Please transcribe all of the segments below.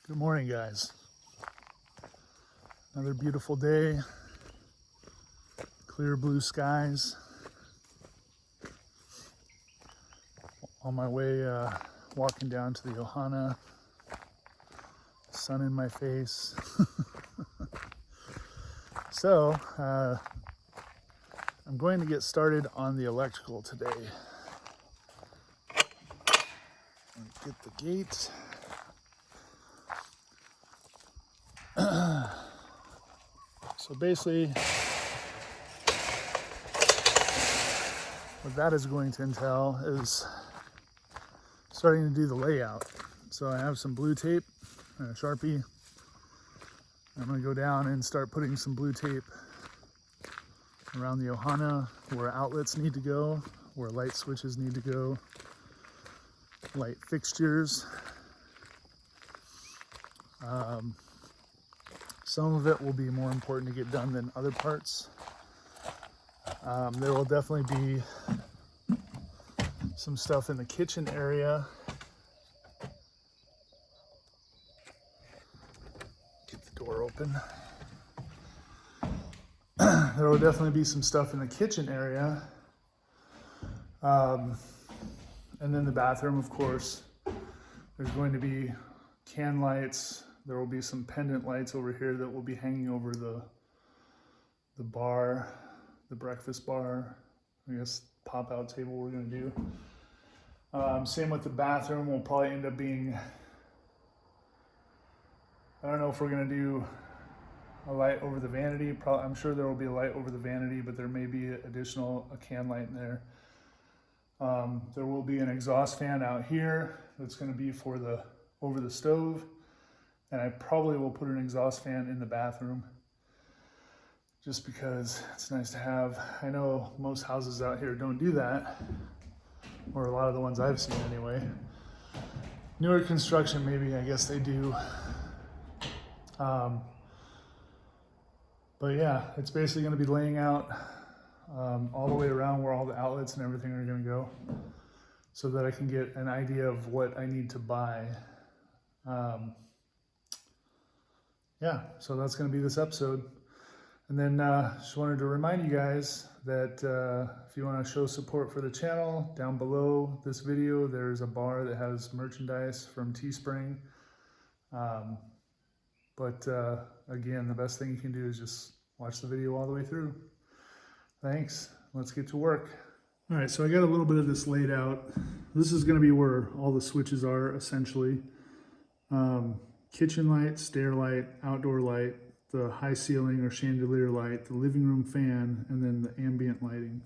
Good morning, guys. Another beautiful day, clear blue skies. On my way walking down to the Ohana, sun in my face. So I'm going to get started on the electrical today. Get the gate. So basically, what that is going to entail is starting to do the layout. So I have some blue tape and a Sharpie. I'm going to go down and start putting some blue tape around the Ohana where outlets need to go, where light switches need to go, light fixtures. Some of it will be more important to get done than other parts. There will definitely be some stuff in the kitchen area. Get the door open. There will definitely be some stuff in the kitchen area. And then the bathroom, of course. There's going to be can lights. There will be some pendant lights over here that will be hanging over the bar, the breakfast bar, I guess pop-out table we're gonna do. Same with the bathroom. We'll probably end up being, I don't know if we're gonna do a light over the vanity. I'm sure there will be a light over the vanity, but there may be a can light in there. There will be an exhaust fan out here that's gonna be for over the stove. And I probably will put an exhaust fan in the bathroom just because it's nice to have. I know most houses out here don't do that, or a lot of the ones I've seen anyway. Newer construction, maybe, I guess they do. But yeah, it's basically gonna be laying out all the way around where all the outlets and everything are gonna go so that I can get an idea of what I need to buy. Yeah, so that's going to be this episode. And then just wanted to remind you guys that if you want to show support for the channel, down below this video, there's a bar that has merchandise from Teespring. But again, the best thing you can do is just watch the video all the way through. Thanks. Let's get to work. All right, so I got a little bit of this laid out. This is going to be where all the switches are, essentially. Kitchen light, stair light, outdoor light, the high ceiling or chandelier light, the living room fan, and then the ambient lighting.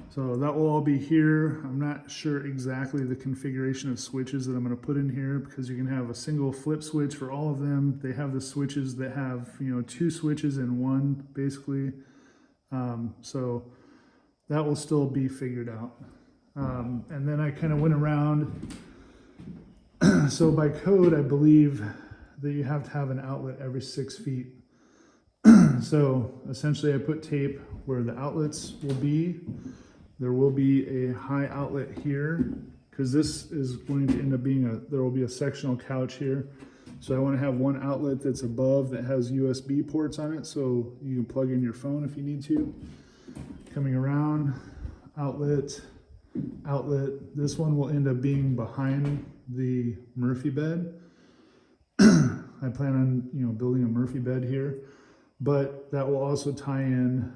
So that will all be here. I'm not sure exactly the configuration of switches that I'm going to put in here because you can have a single flip switch for all of them. They have the switches that have, two switches in one, basically. So that will still be figured out. And then I kind of went around. So by code, I believe that you have to have an outlet every 6 feet. So essentially I put tape where the outlets will be. There will be a high outlet here because this is going to end up being there will be a sectional couch here. So I want to have one outlet that's above that has USB ports on it so you can plug in your phone if you need to. Coming around, outlet. This one will end up being behind the Murphy bed. I plan on building a Murphy bed here, but that will also tie in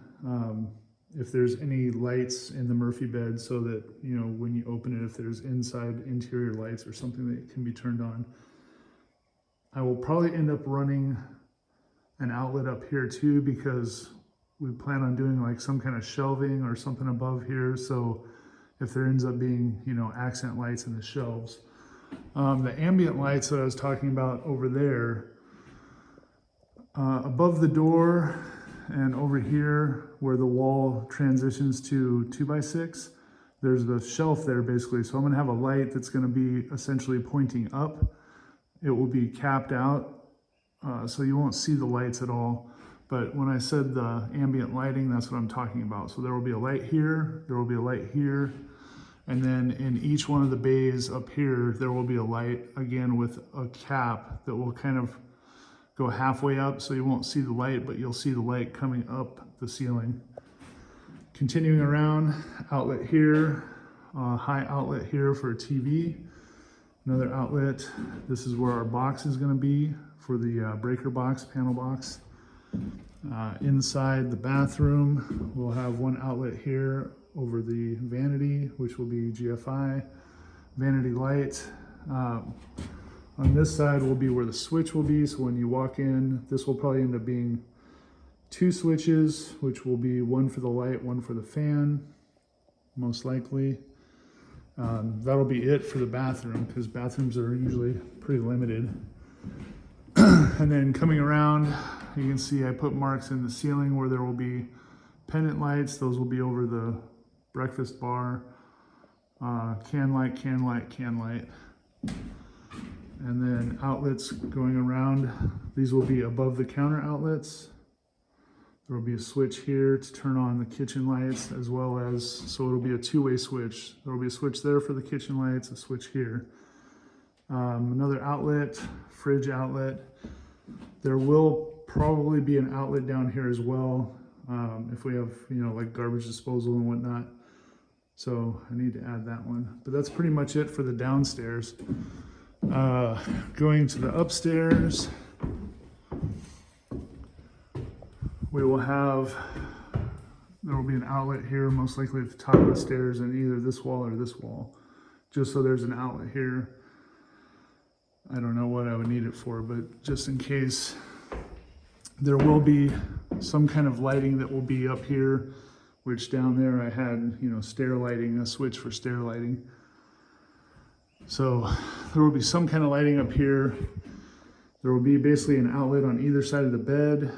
if there's any lights in the Murphy bed so that when you open it, if there's interior lights or something that can be turned on. I will probably end up running an outlet up here too because we plan on doing like some kind of shelving or something above here, so if there ends up being accent lights in the shelves. The ambient lights that I was talking about over there, above the door and over here where the wall transitions to 2x6, there's the shelf there basically. So I'm gonna have a light that's gonna be essentially pointing up. It will be capped out, so you won't see the lights at all. But when I said the ambient lighting, that's what I'm talking about. So there will be a light here, there will be a light here, And then in each one of the bays up here, there will be a light, again with a cap that will kind of go halfway up, so you won't see the light, but you'll see the light coming up the ceiling. Continuing around, outlet here, high outlet here for a TV, another outlet. This is where our box is going to be for the breaker box, panel box. Inside the bathroom, we'll have one outlet here over the vanity, which will be GFI, vanity light. On this side will be where the switch will be, so when you walk in, this will probably end up being 2 switches, which will be one for the light, one for the fan, most likely. That'll be it for the bathroom, because bathrooms are usually pretty limited. And then coming around, you can see I put marks in the ceiling where there will be pendant lights. Those will be over the breakfast bar, can light, can light, can light. And then outlets going around. These will be above the counter outlets. There will be a switch here to turn on the kitchen lights, as well as, so it'll be a 2-way switch. There will be a switch there for the kitchen lights, a switch here. Another outlet, fridge outlet. There will probably be an outlet down here as well, if we have, like garbage disposal and whatnot. So I need to add that one. But that's pretty much it for the downstairs. Going to the upstairs, we will have, there will be an outlet here, most likely at the top of the stairs, and either this wall or this wall, just so there's an outlet here. I don't know what I would need it for, but just in case. There will be some kind of lighting that will be up here, which down there I had, stair lighting, a switch for stair lighting. So there will be some kind of lighting up here. There will be basically an outlet on either side of the bed,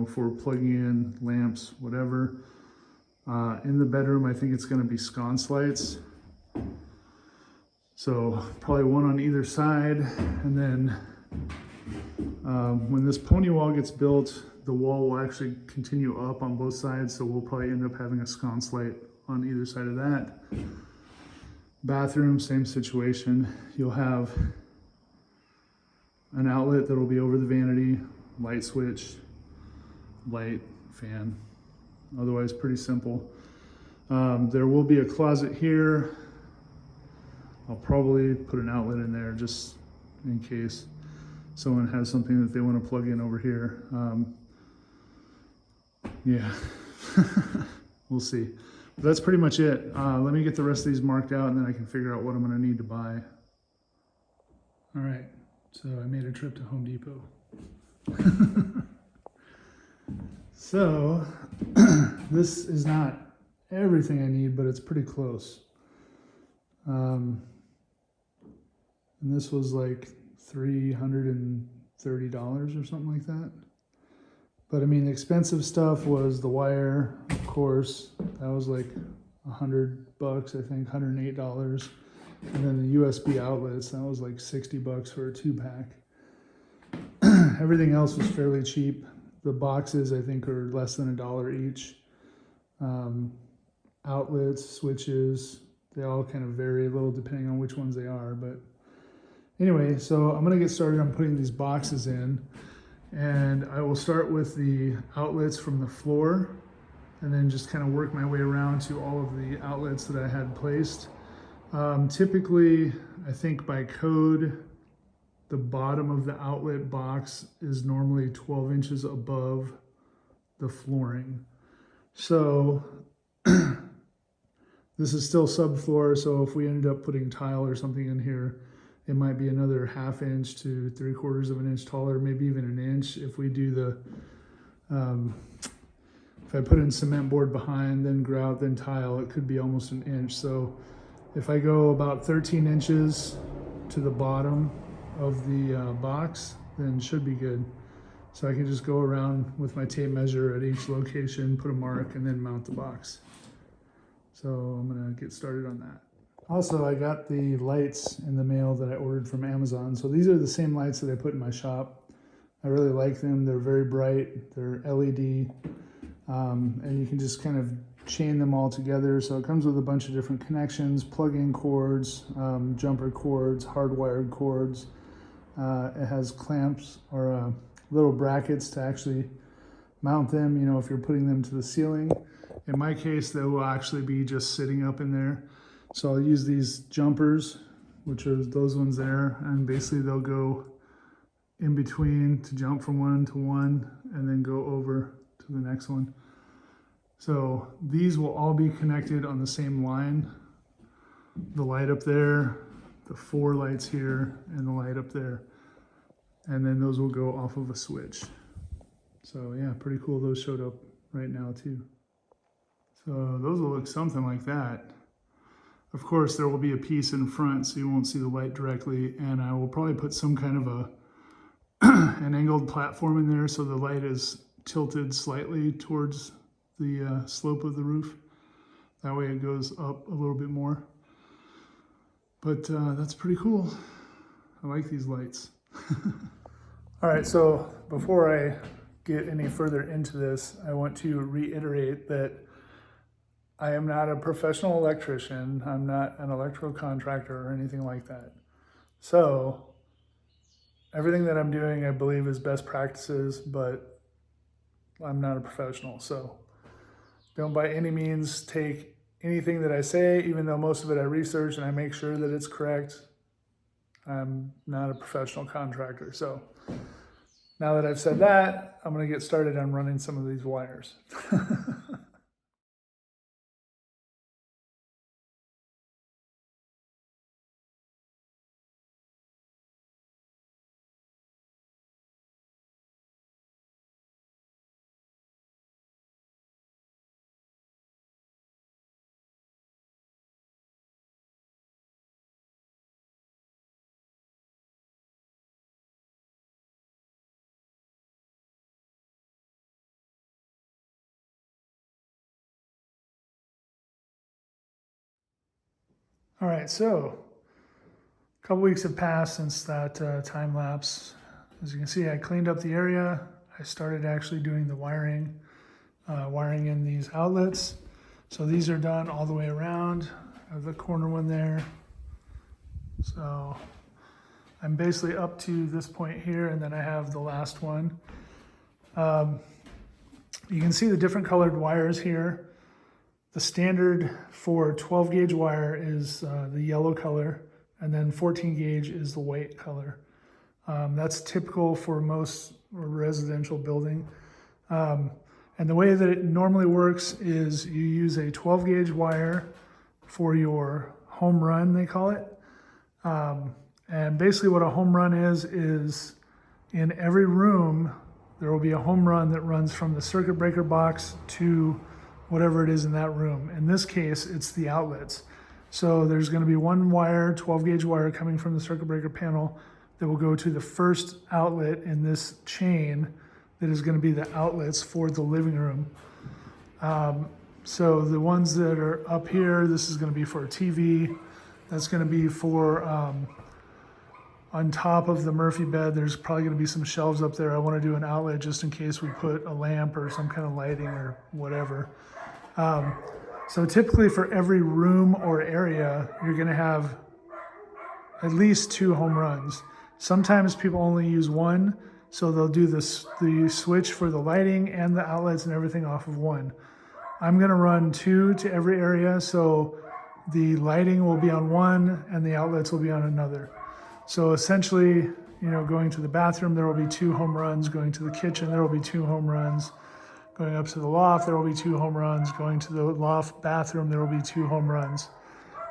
for plugging in lamps, whatever. In the bedroom, I think it's going to be sconce lights. So probably one on either side. And then when this pony wall gets built, the wall will actually continue up on both sides. So we'll probably end up having a sconce light on either side of that. Bathroom, same situation. You'll have an outlet that will be over the vanity, light switch, light, fan. Otherwise, pretty simple. There will be a closet here. I'll probably put an outlet in there just in case someone has something that they want to plug in over here. Yeah, we'll see. But that's pretty much it. Let me get the rest of these marked out, and then I can figure out what I'm going to need to buy. All right, so I made a trip to Home Depot. So this is not everything I need, but it's pretty close. And this was like $330 or something like that. But I mean, the expensive stuff was the wire, of course. That was like $100, I think, $108. And then the USB outlets, that was like $60 for a 2-pack. Everything else was fairly cheap. The boxes, I think, are less than $1 each. Outlets, switches, they all kind of vary a little depending on which ones they are. But anyway, so I'm going to get started on putting these boxes in. And I will start with the outlets from the floor and then just kind of work my way around to all of the outlets that I had placed. Typically, I think by code, the bottom of the outlet box is normally 12 inches above the flooring. So this is still subfloor, so if we ended up putting tile or something in here, it might be another 1/2 inch to 3/4 of an inch taller, maybe even an inch. If we do the, if I put in cement board behind, then grout, then tile, it could be almost an inch. So if I go about 13 inches to the bottom of the box, then should be good. So I can just go around with my tape measure at each location, put a mark, and then mount the box. So I'm gonna get started on that. Also, I got the lights in the mail that I ordered from Amazon. So these are the same lights that I put in my shop. I really like them. They're very bright. They're LED. And you can just kind of chain them all together. So it comes with a bunch of different connections, plug-in cords, jumper cords, hardwired cords. It has clamps or little brackets to actually mount them, you know, if you're putting them to the ceiling. In my case, they will actually be just sitting up in there. So I'll use these jumpers, which are those ones there, and basically they'll go in between to jump from one to one and then go over to the next one. So these will all be connected on the same line. The light up there, the 4 lights here, and the light up there. And then those will go off of a switch. So yeah, pretty cool. Those showed up right now too. So those will look something like that. Of course, there will be a piece in front so you won't see the light directly, and I will probably put some kind of a an angled platform in there so the light is tilted slightly towards the slope of the roof. That way it goes up a little bit more. But that's pretty cool. I like these lights. All right, so before I get any further into this, I want to reiterate that I am not a professional electrician. I'm not an electrical contractor or anything like that. So everything that I'm doing, I believe, is best practices, but I'm not a professional. So don't by any means take anything that I say, even though most of it I research and I make sure that it's correct. I'm not a professional contractor. So now that I've said that, I'm going to get started on running some of these wires. All right, so a couple weeks have passed since that time lapse. As you can see, I cleaned up the area. I started actually doing the wiring, wiring in these outlets. So these are done all the way around. I have the corner one there. So I'm basically up to this point here, and then I have the last one. You can see the different colored wires here. The standard for 12 gauge wire is the yellow color, and then 14 gauge is the white color. That's typical for most residential building. And the way that it normally works is you use a 12 gauge wire for your home run, they call it. And basically what a home run is in every room, there will be a home run that runs from the circuit breaker box to whatever it is in that room. In this case, it's the outlets. So there's going to be one wire, 12 gauge wire coming from the circuit breaker panel that will go to the first outlet in this chain that is going to be the outlets for the living room. So the ones that are up here, this is going to be for a TV. That's going to be for on top of the Murphy bed. There's probably going to be some shelves up there. I want to do an outlet just in case we put a lamp or some kind of lighting or whatever. So typically for every room or area, you're going to have at least 2 home runs. Sometimes people only use one, so they'll do the switch for the lighting and the outlets and everything off of one. I'm going to run 2 to every area, so the lighting will be on one and the outlets will be on another. So essentially, you know, going to the bathroom, there will be 2 home runs. Going to the kitchen, there will be 2 home runs. Going up to the loft, there will be 2 home runs. Going to the loft bathroom, there will be 2 home runs.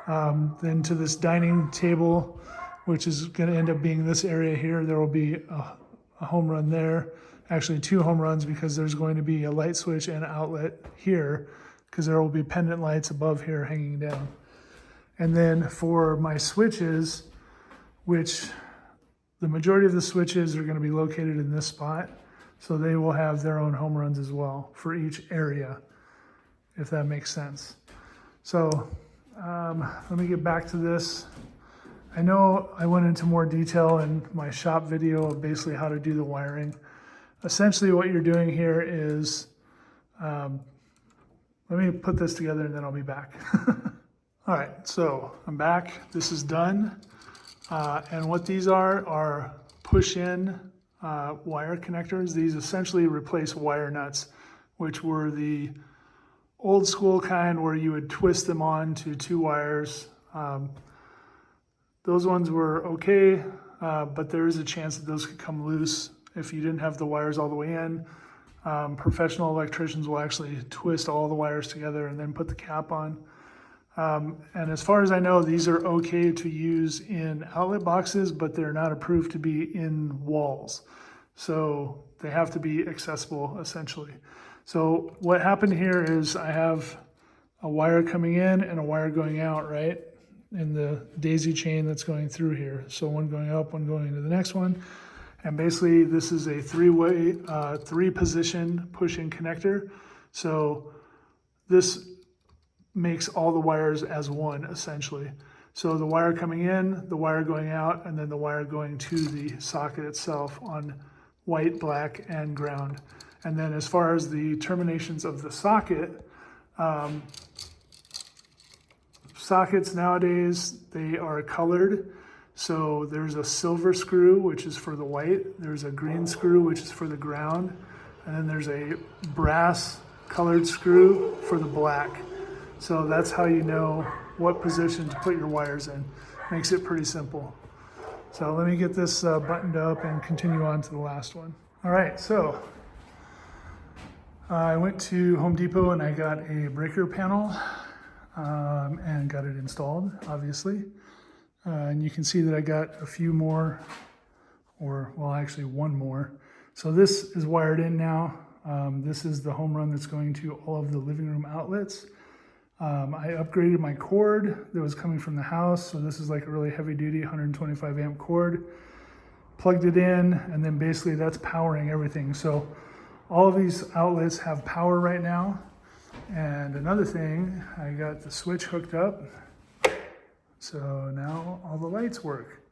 Then to this dining table, which is going to end up being this area here, there will be a home run there. Actually 2 home runs, because there's going to be a light switch and outlet here, because there will be pendant lights above here hanging down. And then for my switches, which the majority of the switches are going to be located in this spot, so they will have their own home runs as well for each area, if that makes sense. So let me get back to this. I know I went into more detail in my shop video of basically how to do the wiring. Essentially what you're doing here is let me put this together and then I'll be back. All right, so I'm back. This is done. And what these are push-in wire connectors. These essentially replace wire nuts, which were the old school kind where you would twist them on to two wires. Those ones were okay, but there is a chance that those could come loose if you didn't have the wires all the way in. Professional electricians will actually twist all the wires together and then put the cap on. And as far as I know, these are okay to use in outlet boxes, but they're not approved to be in walls. So they have to be accessible essentially. So what happened here is I have a wire coming in and a wire going out, right? In the daisy chain that's going through here. So one going up, one going to the next one. And basically this is a three-way, three-position push-in connector. So this makes all the wires as one essentially. So the wire coming in, the wire going out, and then the wire going to the socket itself on white, black, and ground. And then as far as the terminations of the socket, sockets nowadays, they are colored. So there's a silver screw, which is for the white. There's a green screw, which is for the ground. And then there's a brass colored screw for the black. So that's how you know what position to put your wires in. Makes it pretty simple. So let me get this buttoned up and continue on to the last one. All right, so I went to Home Depot and I got a breaker panel and got it installed, obviously. And you can see that I got a few more, or well, actually one more. So this is wired in now. This is the home run that's going to all of the living room outlets. I upgraded my cord that was coming from the house. So this is like a really heavy duty 125 amp cord. Plugged it in, and then basically that's powering everything. So all of these outlets have power right now. And another thing, I got the switch hooked up. So now all the lights work.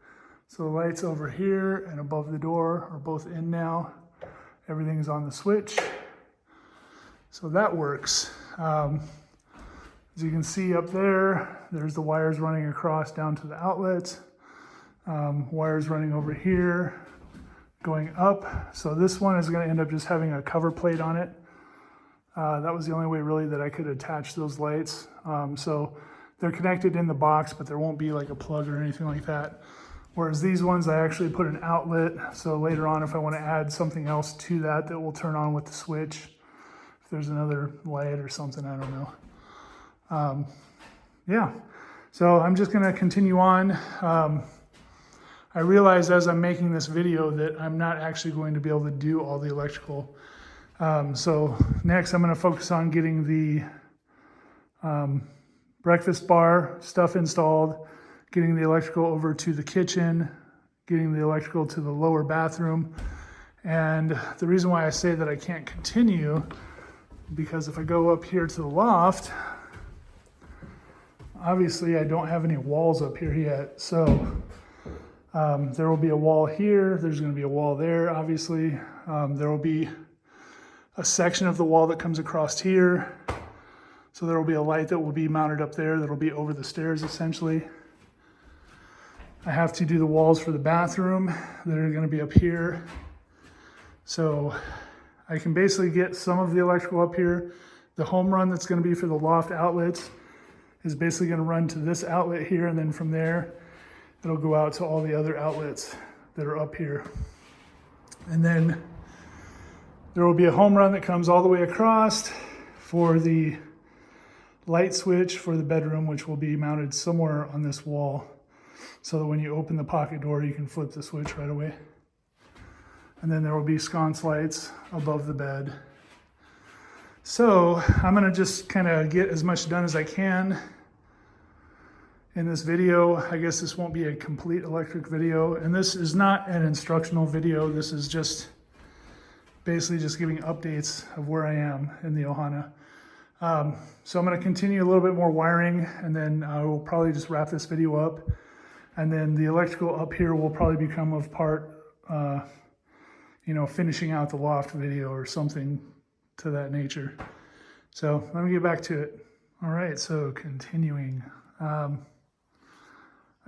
So the lights over here and above the door are both in now. Everything's on the switch. So that works. As you can see up there, there's the wires running across down to the outlets. Wires running over here, going up. So this one is gonna end up just having a cover plate on it. That was the only way really that I could attach those lights. So they're connected in the box, but there won't be like a plug or anything like that. Whereas these ones, I actually put an outlet. So later on, if I wanna add something else to that will turn on with the switch, if there's another light or something, I don't know. Yeah, so I'm just gonna continue on. I realized as I'm making this video that I'm not actually going to be able to do all the electrical. So next I'm gonna focus on getting the breakfast bar stuff installed, getting the electrical over to the kitchen, getting the electrical to the lower bathroom. And the reason why I say that I can't continue, because if I go up here to the loft, obviously I don't have any walls up here yet. So there will be a wall here. There's going to be a wall there, obviously. There will be a section of the wall that comes across here. So there will be a light that will be mounted up there that will be over the stairs essentially. I have to do the walls for the bathroom that are going to be up here. So I can basically get some of the electrical up here. The home run that's going to be for the loft outlets is basically going to run to this outlet here, and then from there it'll go out to all the other outlets that are up here. And then there will be a home run that comes all the way across for the light switch for the bedroom, which will be mounted somewhere on this wall, so that when you open the pocket door you can flip the switch right away. And then there will be sconce lights above the bed. So I'm gonna just kind of get as much done as I can in this video. I guess this won't be a complete electric video, and this is not an instructional video. This is just basically just giving updates of where I am in the Ohana. So I'm gonna continue a little bit more wiring, and then I will probably just wrap this video up. And then the electrical up here will probably become of part, finishing out the loft video or something to that nature. So let me get back to it. All right, so continuing. I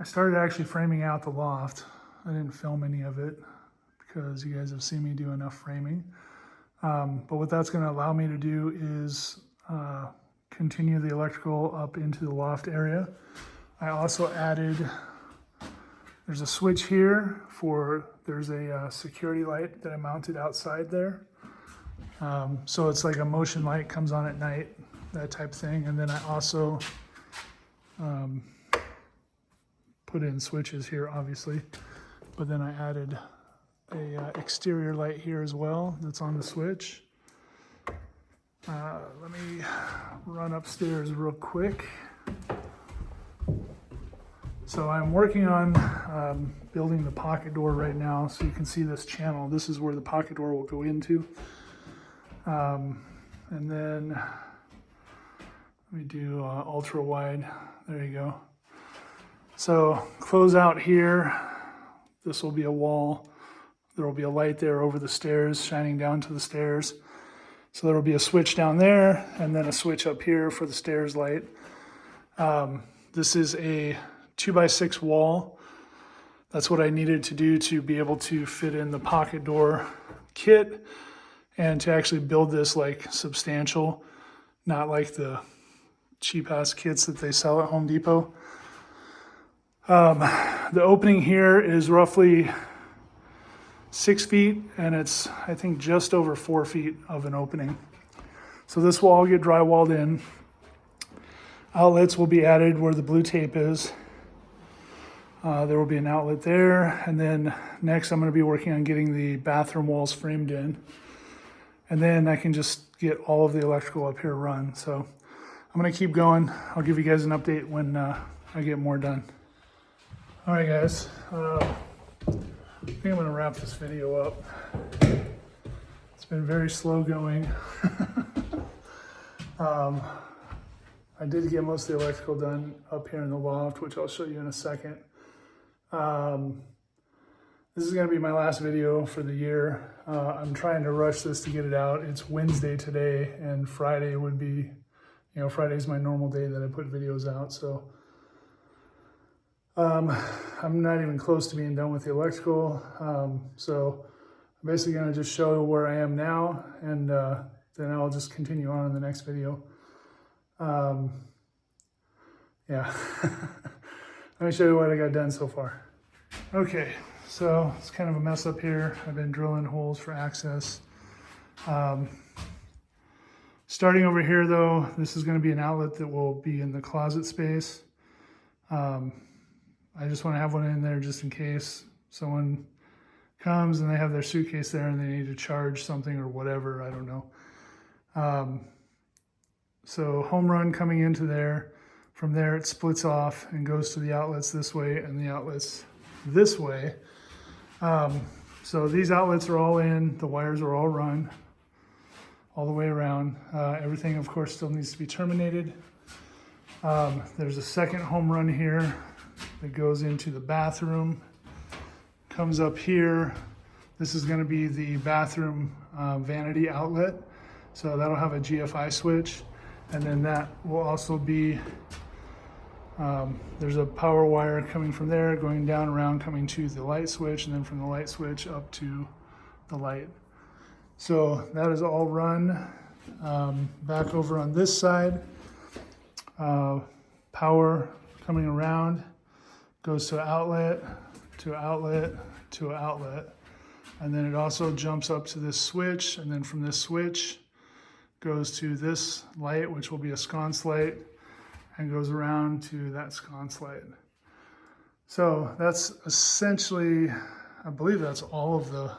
started actually framing out the loft. I didn't film any of it because you guys have seen me do enough framing. But what that's going to allow me to do is continue the electrical up into the loft area. I also added, there's a switch here there's a security light that I mounted outside there. So it's like a motion light comes on at night, that type thing. And then I also put in switches here, obviously. But then I added a exterior light here as well that's on the switch. Let me run upstairs real quick. So I'm working on building the pocket door right now, so you can see this channel. This is where the pocket door will go into. And then let me do ultra wide. There you go. So close out here. This will be a wall. There will be a light there over the stairs, shining down to the stairs. So there will be a switch down there, and then a switch up here for the stairs light. This is a 2x6 wall. That's what I needed to do to be able to fit in the pocket door kit and to actually build this like substantial, not like the cheap ass kits that they sell at Home Depot. The opening here is roughly 6 feet, and it's, I think, just over 4 feet of an opening. So this will all get drywalled in. Outlets will be added where the blue tape is. There will be an outlet there, and then next I'm going to be working on getting the bathroom walls framed in, and then I can just get all of the electrical up here run. So I'm going to keep going. I'll give you guys an update when I get more done. All right, guys. I think I'm going to wrap this video up. It's been very slow going. I did get most of the electrical done up here in the loft, which I'll show you in a second. This is going to be my last video for the year. I'm trying to rush this to get it out. It's Wednesday today, and Friday would be, Friday's my normal day that I put videos out. So I'm not even close to being done with the electrical. So I'm basically going to just show where I am now, and then I'll just continue on in the next video. Yeah. Let me show you what I got done so far. Okay, so it's kind of a mess up here. I've been drilling holes for access. Starting over here though, this is going to be an outlet that will be in the closet space. I just want to have one in there just in case someone comes and they have their suitcase there and they need to charge something or whatever, I don't know. So home run coming into there. From there it splits off and goes to the outlets this way and the outlets this way. So these outlets are all in, the wires are all run all the way around. Everything of course still needs to be terminated. There's a second home run here that goes into the bathroom, comes up here. This is going to be the bathroom vanity outlet. So that'll have a GFI switch. And then that will also be, there's a power wire coming from there, going down around, coming to the light switch, and then from the light switch up to the light. So that is all run. Back over on this side, power coming around, goes to outlet, to outlet, to outlet. And then it also jumps up to this switch, and then from this switch goes to this light, which will be a sconce light, and goes around to that sconce light. So that's essentially, I believe that's all the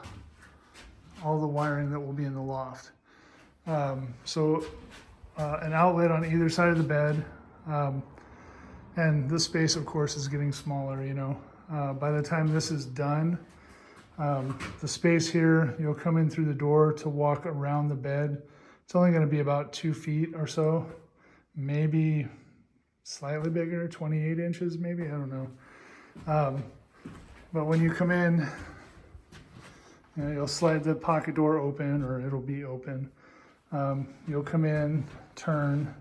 wiring that will be in the loft. So an outlet on either side of the bed, and this space of course is getting smaller, by the time this is done, the space here, you'll come in through the door to walk around the bed. It's only going to be about 2 feet or so, maybe slightly bigger, 28 inches maybe, I don't know. But when you come in, you'll slide the pocket door open, or it'll be open. You'll come in, turn,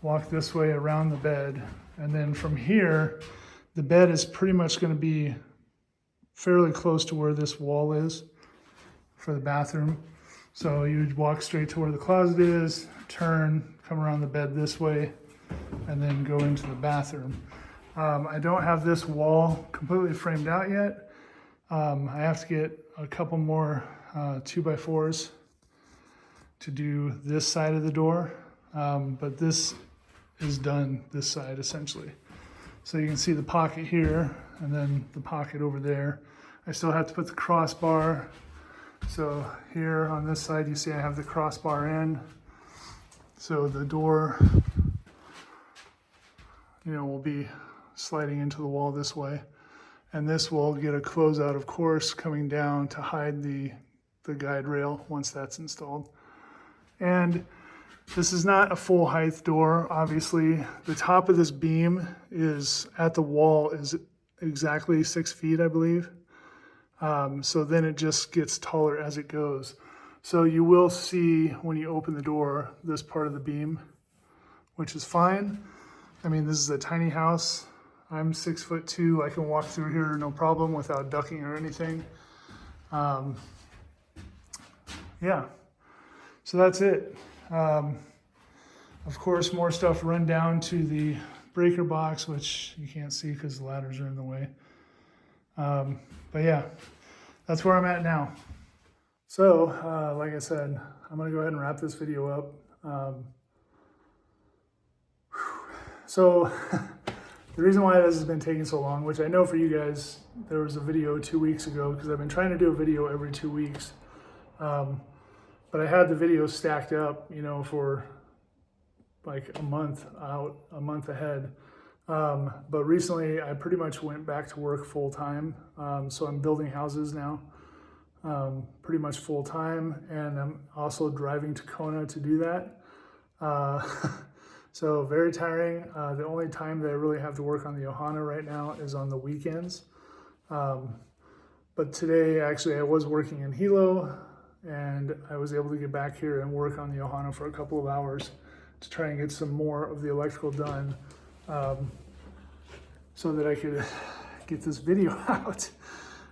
walk this way around the bed, and then from here, the bed is pretty much going to be fairly close to where this wall is for the bathroom. So you'd walk straight to where the closet is, turn, come around the bed this way, and then go into the bathroom. I don't have this wall completely framed out yet. I have to get a couple more 2x4s to do this side of the door, but this is done this side essentially. So you can see the pocket here and then the pocket over there. I still have to put the crossbar. So here on this side, you see I have the crossbar in. So the door, will be sliding into the wall this way. And this will get a closeout, of course, coming down to hide the guide rail once that's installed. And this is not a full height door, obviously. The top of this beam is at the wall is exactly 6 feet, I believe. So then it just gets taller as it goes. So you will see when you open the door, this part of the beam, which is fine. I mean, this is a tiny house. I'm 6'2". I can walk through here no problem without ducking or anything. Yeah, so that's it. Of course, more stuff run down to the breaker box, which you can't see because the ladders are in the way. But yeah, that's where I'm at now. So, like I said, I'm gonna go ahead and wrap this video up. So, the reason why this has been taking so long, which I know for you guys, there was a video 2 weeks ago, because I've been trying to do a video every 2 weeks. But I had the videos stacked up, for like a month out, a month ahead. But recently I pretty much went back to work full time. So I'm building houses now, pretty much full time. And I'm also driving to Kona to do that. So very tiring. The only time that I really have to work on the Ohana right now is on the weekends. But today, actually, I was working in Hilo, and I was able to get back here and work on the Ohana for a couple of hours to try and get some more of the electrical done, so that I could get this video out.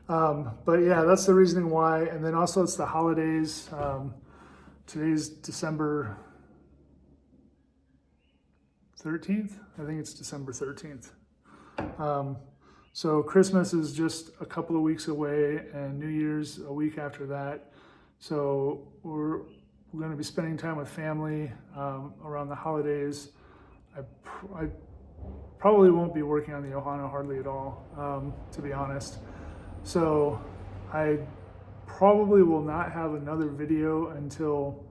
But yeah, that's the reasoning why. And then also it's the holidays. Today's December 13th. I think it's December 13th. So Christmas is just a couple of weeks away, and New Year's a week after that. So we're going to be spending time with family around the holidays. I probably won't be working on the Ohana hardly at all, to be honest. So I probably will not have another video until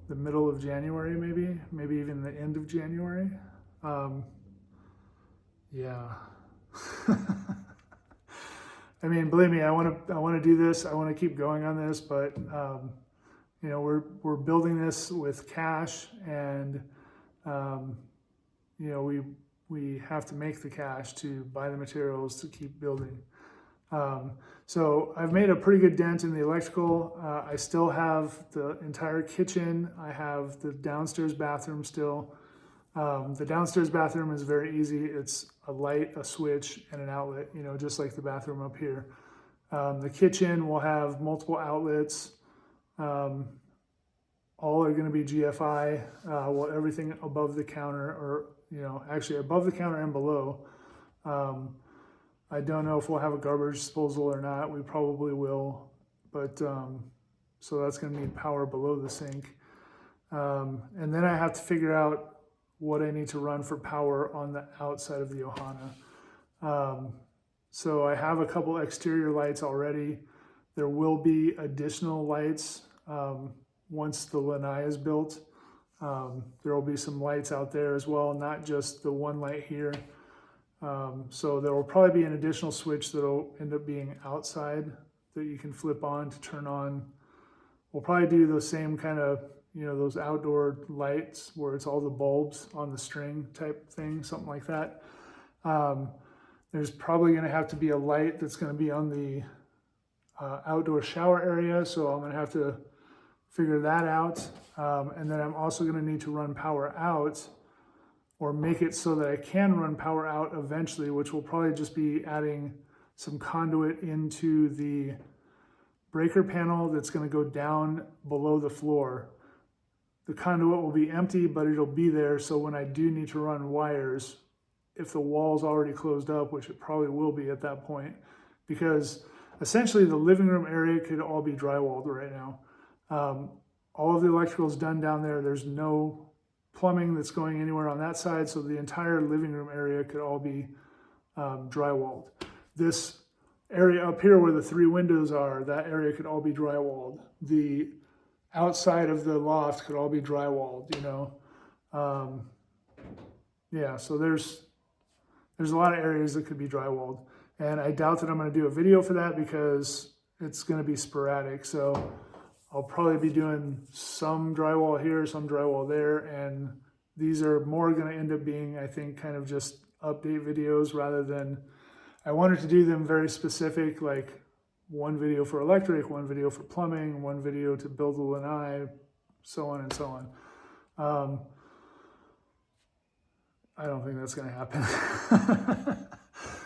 the middle of January, maybe even the end of January. Yeah. I mean, believe me, I want to do this. I want to keep going on this, but we're building this with cash, and we have to make the cash to buy the materials to keep building. So I've made a pretty good dent in the electrical. I still have the entire kitchen. I have the downstairs bathroom still. The downstairs bathroom is very easy. It's a light, a switch, and an outlet, just like the bathroom up here. The kitchen will have multiple outlets. All are going to be GFI. Well, everything above the counter, or actually above the counter and below. I don't know if we'll have a garbage disposal or not. We probably will, but so that's going to need power below the sink. And then I have to figure out what I need to run for power on the outside of the Ohana. So I have a couple exterior lights already. There will be additional lights once the lanai is built. There will be some lights out there as well, not just the one light here. So there will probably be an additional switch that will end up being outside that you can flip on to turn on. We'll probably do the same kind of, those outdoor lights where it's all the bulbs on the string type thing, something like that. There's probably going to have to be a light that's going to be on the outdoor shower area. So I'm going to have to figure that out. And then I'm also going to need to run power out, or make it so that I can run power out eventually, which will probably just be adding some conduit into the breaker panel that's going to go down below the floor. The conduit will be empty, but it'll be there, so when I do need to run wires, if the wall's already closed up, which it probably will be at that point, because essentially the living room area could all be drywalled right now. All of the electrical is done down there. There's no plumbing that's going anywhere on that side, so the entire living room area could all be drywalled. This area up here where the 3 windows are, that area could all be drywalled. The outside of the loft could all be drywalled, you know. Yeah, so there's a lot of areas that could be drywalled, and I doubt that I'm going to do a video for that because it's going to be sporadic. So I'll probably be doing some drywall here, some drywall there, and these are more going to end up being, I think, kind of just update videos rather than, I wanted to do them very specific, like one video for electric, one video for plumbing, one video to build the lanai, so on and so on. I don't think that's going to happen.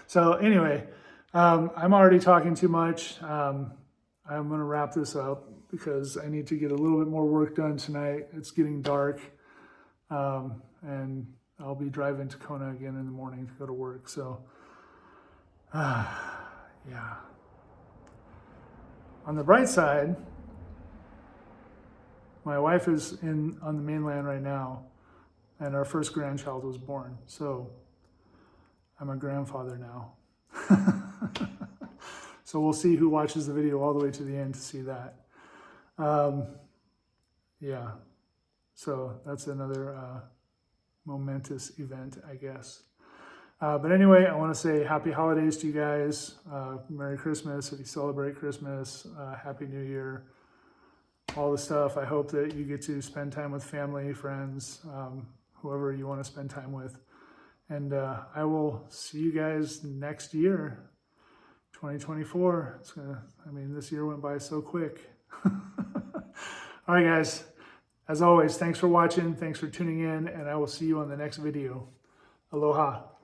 So anyway, I'm already talking too much. I'm going to wrap this up because I need to get a little bit more work done tonight. It's getting dark, and I'll be driving to Kona again in the morning to go to work. So, yeah. On the bright side, my wife is on the mainland right now, and our first grandchild was born. So I'm a grandfather now. So we'll see who watches the video all the way to the end to see that. Yeah, so that's another momentous event, I guess. But anyway, I want to say happy holidays to you guys. Merry Christmas if you celebrate Christmas. Happy New Year. All the stuff. I hope that you get to spend time with family, friends, whoever you want to spend time with. And I will see you guys next year, 2024. This year went by so quick. All right, guys. As always, thanks for watching. Thanks for tuning in, and I will see you on the next video. Aloha.